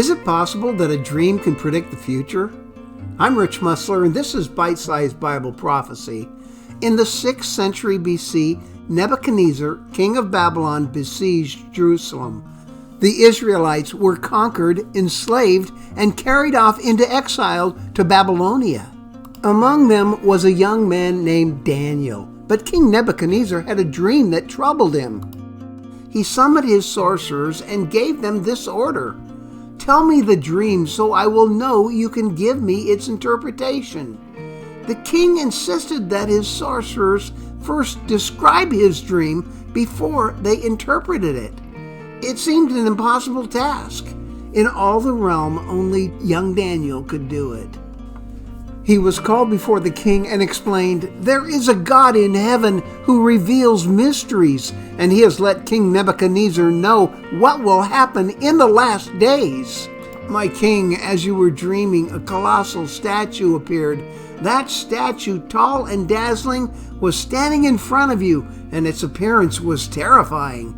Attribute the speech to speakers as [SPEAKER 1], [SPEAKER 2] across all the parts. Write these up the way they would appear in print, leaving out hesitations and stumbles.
[SPEAKER 1] Is it possible that a dream can predict the future? I'm Rich Mussler, and this is Bitesized Bible Prophecy. In the 6th century BC, Nebuchadnezzar, king of Babylon, besieged Jerusalem. The Israelites were conquered, enslaved, and carried off into exile to Babylonia. Among them was a young man named Daniel, but King Nebuchadnezzar had a dream that troubled him. He summoned his sorcerers and gave them this order: "Tell me the dream so I will know you can give me its interpretation." The king insisted that his sorcerers first describe his dream before they interpreted it. It seemed an impossible task. In all the realm, only young Daniel could do it. He was called before the king and explained, "There is a God in heaven who reveals mysteries, and he has let King Nebuchadnezzar know what will happen in the last days. My king, as you were dreaming, a colossal statue appeared. That statue, tall and dazzling, was standing in front of you, and its appearance was terrifying.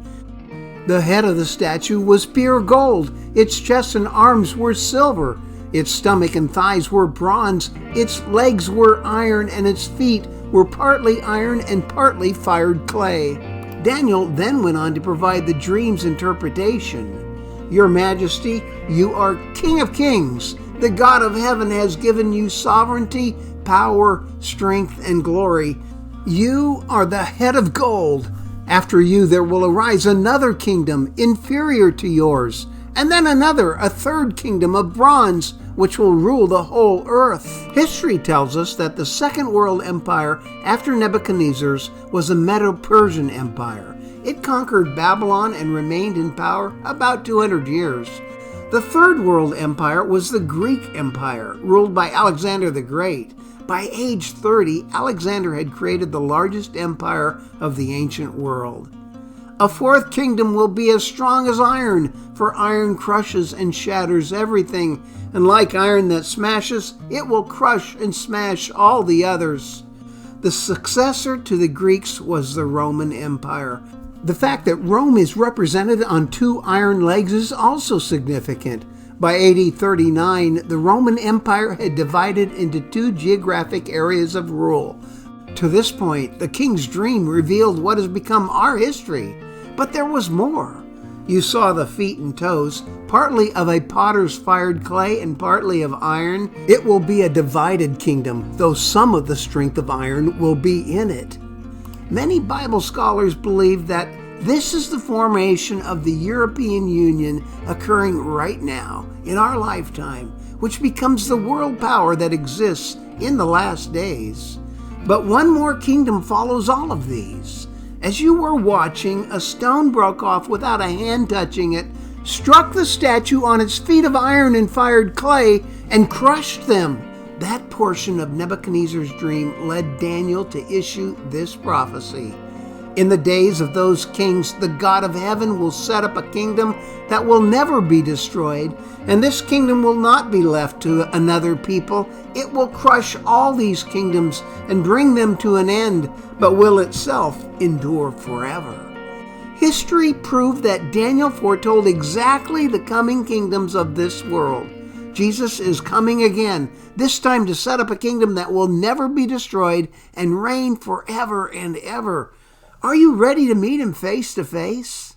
[SPEAKER 1] The head of the statue was pure gold, its chest and arms were silver, its stomach and thighs were bronze, its legs were iron, and its feet were partly iron and partly fired clay." Daniel then went on to provide the dream's interpretation. "Your Majesty, you are King of Kings. The God of heaven has given you sovereignty, power, strength, and glory. You are the head of gold. After you there will arise another kingdom inferior to yours, and then another, a third kingdom of bronze, which will rule the whole earth." History tells us that the second world empire after Nebuchadnezzar's was the Medo-Persian Empire. It conquered Babylon and remained in power about 200 years. The third world empire was the Greek Empire, ruled by Alexander the Great. By age 30, Alexander had created the largest empire of the ancient world. A fourth kingdom will be as strong as iron, for iron crushes and shatters everything, and like iron that smashes, it will crush and smash all the others. The successor to the Greeks was the Roman Empire. The fact that Rome is represented on two iron legs is also significant. By AD 39, the Roman Empire had divided into two geographic areas of rule. To this point, the king's dream revealed what has become our history. But there was more. You saw the feet and toes, partly of a potter's fired clay and partly of iron. It will be a divided kingdom, though some of the strength of iron will be in it. Many Bible scholars believe that this is the formation of the European Union occurring right now, in our lifetime, which becomes the world power that exists in the last days. But one more kingdom follows all of these. As you were watching, a stone broke off without a hand touching it, struck the statue on its feet of iron and fired clay, and crushed them. That portion of Nebuchadnezzar's dream led Daniel to issue this prophecy. In the days of those kings, the God of heaven will set up a kingdom that will never be destroyed, and this kingdom will not be left to another people. It will crush all these kingdoms and bring them to an end, but will itself endure forever. History proved that Daniel foretold exactly the coming kingdoms of this world. Jesus is coming again, this time to set up a kingdom that will never be destroyed and reign forever and ever. Are you ready to meet him face to face?